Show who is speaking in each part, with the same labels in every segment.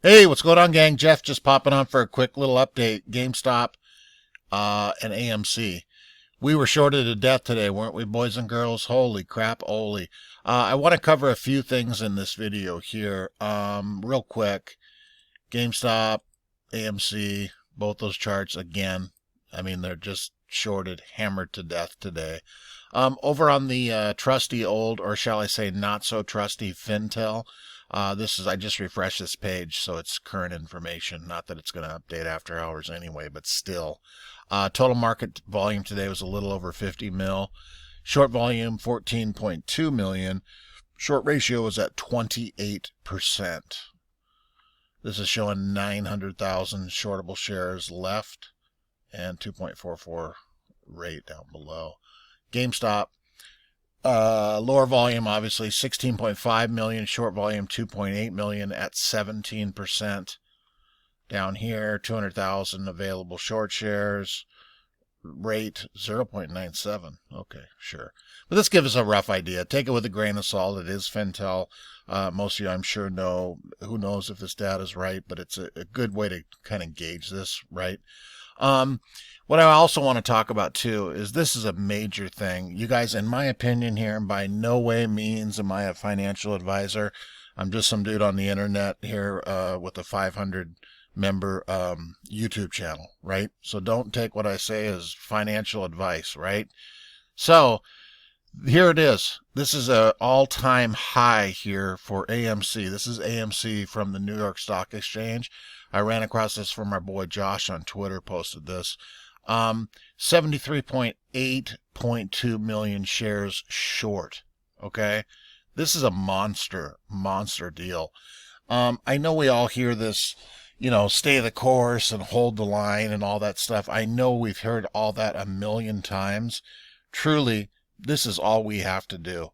Speaker 1: Hey, what's going on, gang? Jeff just popping on for a quick little update. GameStop and AMC. We were shorted to death today, weren't we, boys and girls? Holy crap, holy. I want to cover a few things in this video here. Real quick. GameStop, AMC, both those charts again. I mean, they're just shorted, hammered to death today. Over on the trusty old, or shall I say not so trusty Fintel, I just refreshed this page, so it's current information. Not that it's going to update after hours anyway, but still. Total market volume today was a little over 50 mil. Short volume, 14.2 million. Short ratio was at 28%. This is showing 900,000 shortable shares left and 2.44 rate down below. GameStop, lower volume, obviously, 16.5 million, short volume 2.8 million at 17%. Down here, 200,000 available short shares, rate 0.97. Okay, sure. But this gives us a rough idea. Take it with a grain of salt. It is Fintel. Most of you, I'm sure, know. Who knows if this data is right, but it's a good way to kind of gauge this, right? What I also want to talk about, too, is this is a major thing. You guys, in my opinion here, and by no way means am I a financial advisor. I'm just some dude on the internet here with a 500-member YouTube channel, right? So don't take what I say as financial advice, right? So here it is. This is an all-time high here for AMC. This is AMC from the New York Stock Exchange. I ran across this from our boy Josh on Twitter, posted this. 73.8.2 million shares short. Okay. This is a monster deal. I know we all hear this, stay the course and hold the line and all that stuff. I know we've heard all that a million times. Truly, this is all we have to do.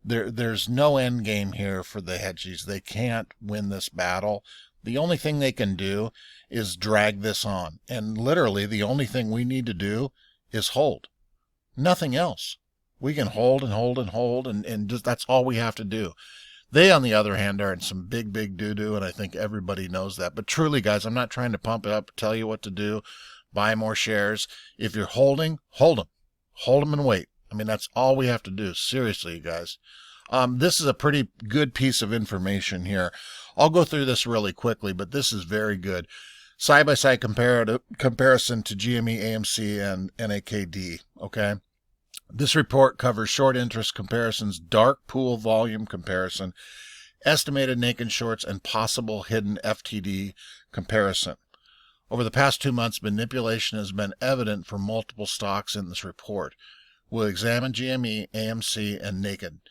Speaker 1: There's no end game here for the hedgies. They can't win this battle. The only thing they can do is drag this on. And literally, the only thing we need to do is hold. Nothing else. We can hold and hold and hold, and just that's all we have to do. They, on the other hand, are in some big doo-doo, and I think everybody knows that. But truly, guys, I'm not trying to pump it up, tell you what to do, buy more shares. If you're holding, hold them. Hold them and wait. I mean, that's all we have to do. Seriously, you guys. This is a pretty good piece of information here. I'll go through this really quickly, but this is very good. Side-by-side comparison to GME, AMC, and NAKD, okay? This report covers short interest comparisons, dark pool volume comparison, estimated naked shorts, and possible hidden FTD comparison. Over the past 2 months, manipulation has been evident for multiple stocks in this report. We'll examine GME, AMC, and naked.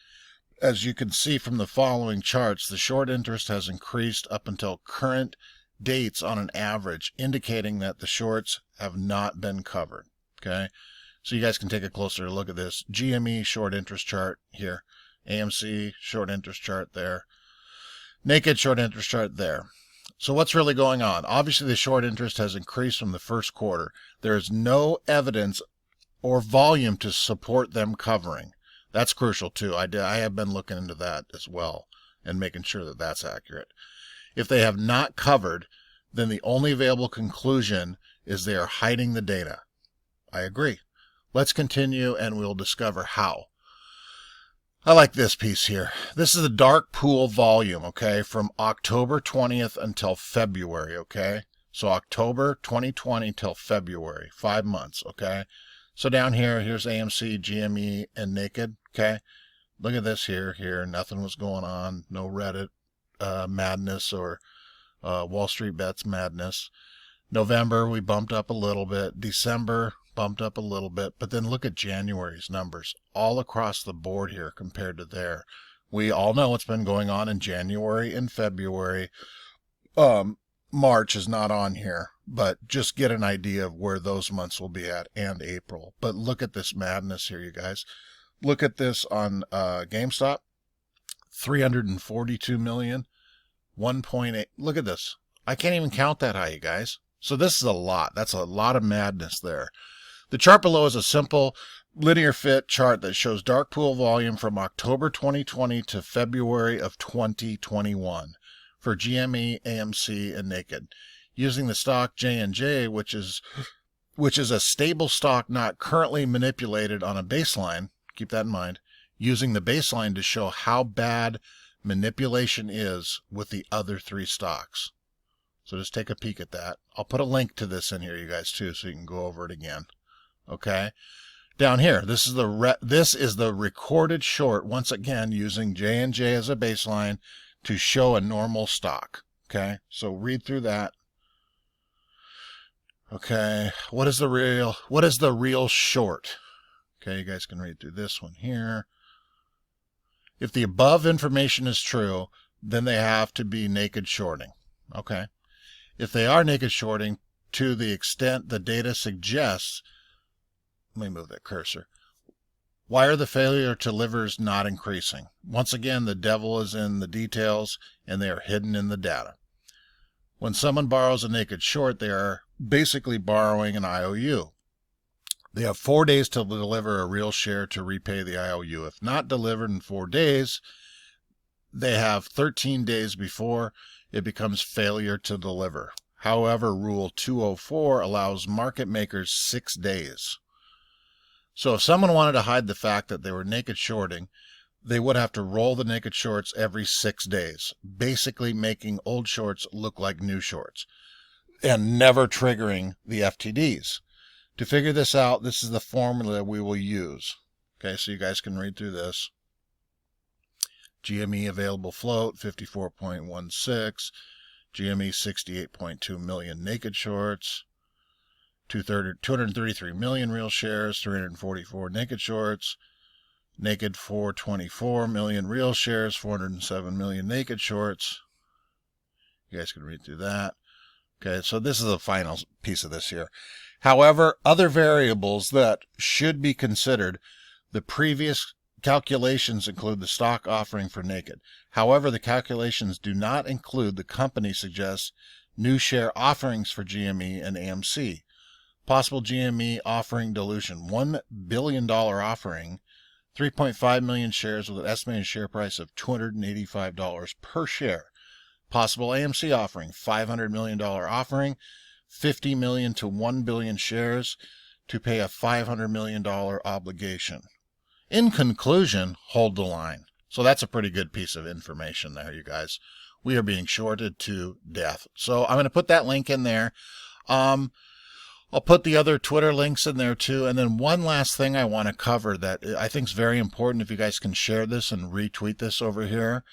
Speaker 1: As you can see from the following charts, the short interest has increased up until current dates on an average, indicating that the shorts have not been covered. Okay, so you guys can take a closer look at this. GME short interest chart here, AMC short interest chart there, naked short interest chart there. So what's really going on? Obviously, the short interest has increased from the first quarter. There is no evidence or volume to support them covering. That's crucial too. I have been looking into that as well and making sure that that's accurate. If they have not covered, then the only available conclusion is they are hiding the data. I agree. Let's continue and we'll discover how. I like this piece here. This is the dark pool volume, okay, from October 20th until February, okay? So October 2020 till February, 5 months, okay? So down here, here's AMC, GME, and naked, okay? Look at this here, nothing was going on, no Reddit madness or Wall Street Bets madness. November, we bumped up a little bit. December, bumped up a little bit. But then look at January's numbers all across the board here compared to there. We all know what's been going on in January and February. March is not on here, but just get an idea of where those months will be at, and April. But look at this madness here, you guys. Look at this on GameStop. 342 million, 1.8. Look at this. I can't even count that high, you guys. So this is a lot. That's a lot of madness there. The chart below is a simple linear fit chart that shows dark pool volume from October 2020 to February of 2021. for GME, AMC, and Naked. Using the stock J&J, which is a stable stock not currently manipulated on a baseline, keep that in mind, using the baseline to show how bad manipulation is with the other three stocks. So just take a peek at that. I'll put a link to this in here, you guys, too, so you can go over it again. Okay? Down here, this is the recorded short, once again, using J&J as a baseline to show a normal stock. Okay? So read through that. Okay, what is the real short? Okay, you guys can read through this one here. If the above information is true, then they have to be naked shorting. Okay. If they are naked shorting to the extent the data suggests, let me move that cursor. Why are the failure to livers not increasing? Once again, the devil is in the details and they are hidden in the data. When someone borrows a naked short, they are basically borrowing an IOU. They have 4 days to deliver a real share to repay the IOU. If not delivered in 4 days, they have 13 days before it becomes failure to deliver. However, Rule 204 allows market makers 6 days. So if someone wanted to hide the fact that they were naked shorting, they would have to roll the naked shorts every 6 days, basically making old shorts look like new shorts and never triggering the FTDs. To figure this out, this is the formula we will use. Okay, so you guys can read through this. GME available float, 54.16. GME, 68.2 million naked shorts. 233 million real shares, 344 naked shorts. Naked, 424 million real shares, 407 million naked shorts. You guys can read through that. Okay, so this is the final piece of this here. However, other variables that should be considered, the previous calculations include the stock offering for naked. However, the calculations do not include the company suggests new share offerings for GME and AMC. Possible GME offering dilution, $1 billion offering, 3.5 million shares with an estimated share price of $285 per share. Possible AMC offering, $500 million offering, 50 million to 1 billion shares to pay a $500 million obligation. In conclusion, hold the line. So that's a pretty good piece of information there, you guys. We are being shorted to death. So I'm going to put that link in there. I'll put the other Twitter links in there too. And then one last thing I want to cover that I think is very important, if you guys can share this and retweet this over here.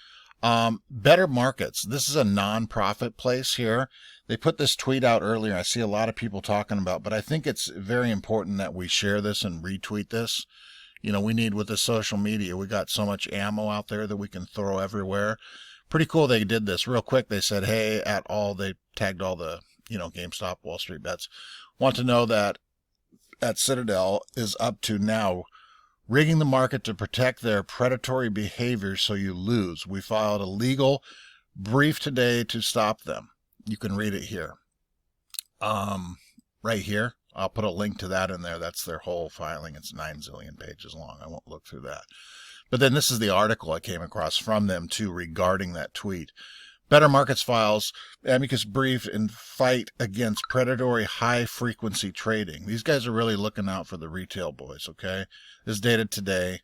Speaker 1: Better Markets. This is a non-profit place here. They put this tweet out earlier. I see a lot of people talking about, but I think it's very important that we share this and retweet this. You know, we need, with the social media, we got so much ammo out there that we can throw everywhere. Pretty cool they did this. Real quick, they said, hey, they tagged all the, GameStop, Wall Street bets. Want to know that at Citadel is up to now rigging the market to protect their predatory behavior so you lose. We filed a legal brief today to stop them. You can read it here. Right here. I'll put a link to that in there. That's their whole filing. It's 9 zillion pages long. I won't look through that. But then this is the article I came across from them too regarding that tweet. Better Markets files Amicus brief in fight against predatory high-frequency trading. These guys are really looking out for the retail boys, okay? This is dated today.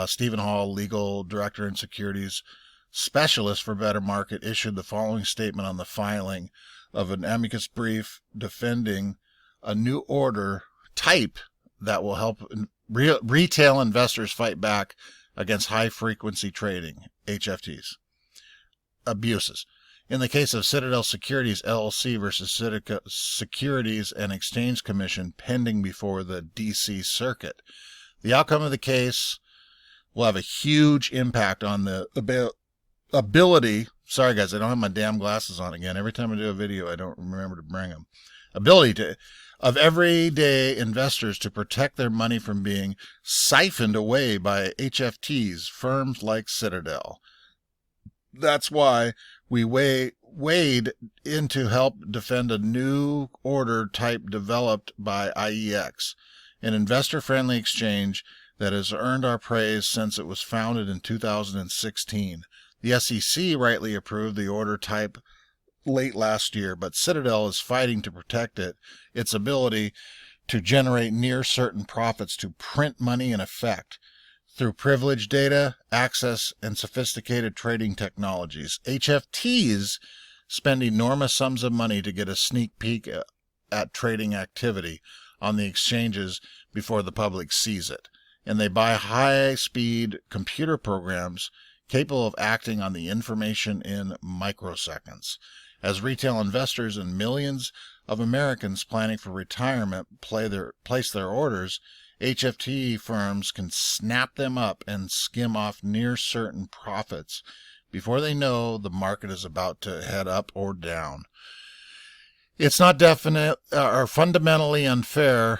Speaker 1: Stephen Hall, legal director and securities specialist for Better Market, issued the following statement on the filing of an Amicus brief defending a new order type that will help retail investors fight back against high-frequency trading, HFTs. Abuses. In the case of Citadel Securities LLC versus Securities and Exchange Commission pending before the DC Circuit, the outcome of the case will have a huge impact on the ability. Sorry guys, I don't have my damn glasses on again. Every time I do a video, I don't remember to bring them. Ability of everyday investors to protect their money from being siphoned away by HFTs, firms like Citadel. That's why we wade in to help defend a new order type developed by IEX, an investor-friendly exchange that has earned our praise since it was founded in 2016. The SEC rightly approved the order type late last year, but Citadel is fighting to protect its ability to generate near certain profits to print money in effect through privileged data, access, and sophisticated trading technologies. HFTs spend enormous sums of money to get a sneak peek at trading activity on the exchanges before the public sees it, and they buy high-speed computer programs capable of acting on the information in microseconds. As retail investors and millions of Americans planning for retirement place their orders, HFT firms can snap them up and skim off near certain profits before they know the market is about to head up or down. It's not definite or fundamentally unfair.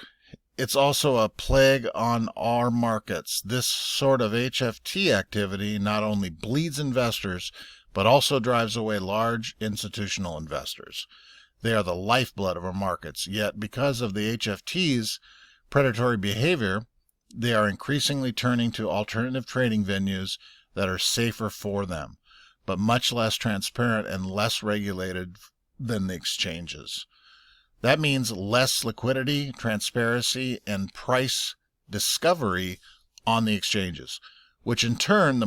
Speaker 1: It's also a plague on our markets. This sort of HFT activity not only bleeds investors, but also drives away large institutional investors. They are the lifeblood of our markets, yet because of the HFT's predatory behavior, they are increasingly turning to alternative trading venues that are safer for them, but much less transparent and less regulated than the exchanges. That means less liquidity, transparency, and price discovery on the exchanges, which in turn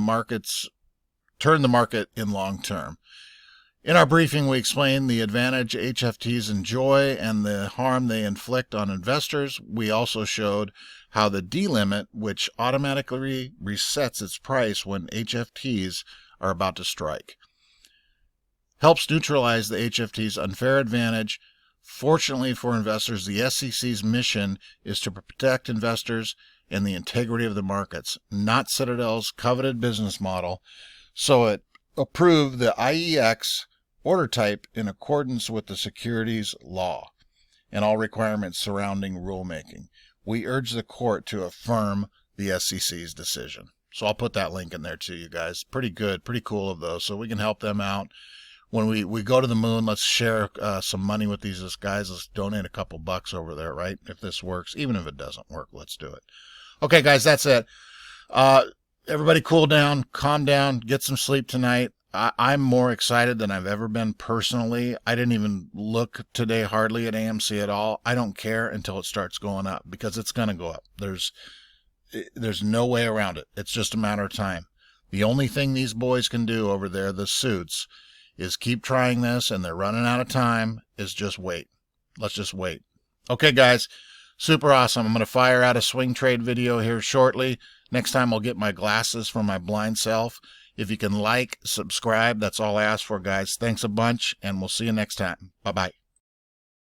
Speaker 1: turn the market in long term. In our briefing, we explained the advantage HFTs enjoy and the harm they inflict on investors. We also showed how the D-limit, which automatically resets its price when HFTs are about to strike, helps neutralize the HFT's unfair advantage. Fortunately for investors, the SEC's mission is to protect investors and the integrity of the markets, not Citadel's coveted business model. So it approved the IEX order type in accordance with the securities law and all requirements surrounding rulemaking. We urge the court to affirm the SEC's decision. So I'll put that link in there to you guys. Pretty good, pretty cool of those. So we can help them out. When we go to the moon, let's share some money with these guys. Let's donate a couple bucks over there, right? If this works, even if it doesn't work, let's do it. Okay, guys, that's it. Everybody cool down, calm down, get some sleep tonight. I'm more excited than I've ever been personally. I didn't even look today hardly at AMC at all. I don't care until it starts going up, because it's going to go up. There's no way around it. It's just a matter of time. The only thing these boys can do over there, the suits, is keep trying this, and they're running out of time, is just wait. Let's just wait. Okay, guys, super awesome. I'm going to fire out a swing trade video here shortly. Next time I'll get my glasses for my blind self. If you can like, subscribe, that's all I ask for, guys. Thanks a bunch, and we'll see you next time. Bye-bye.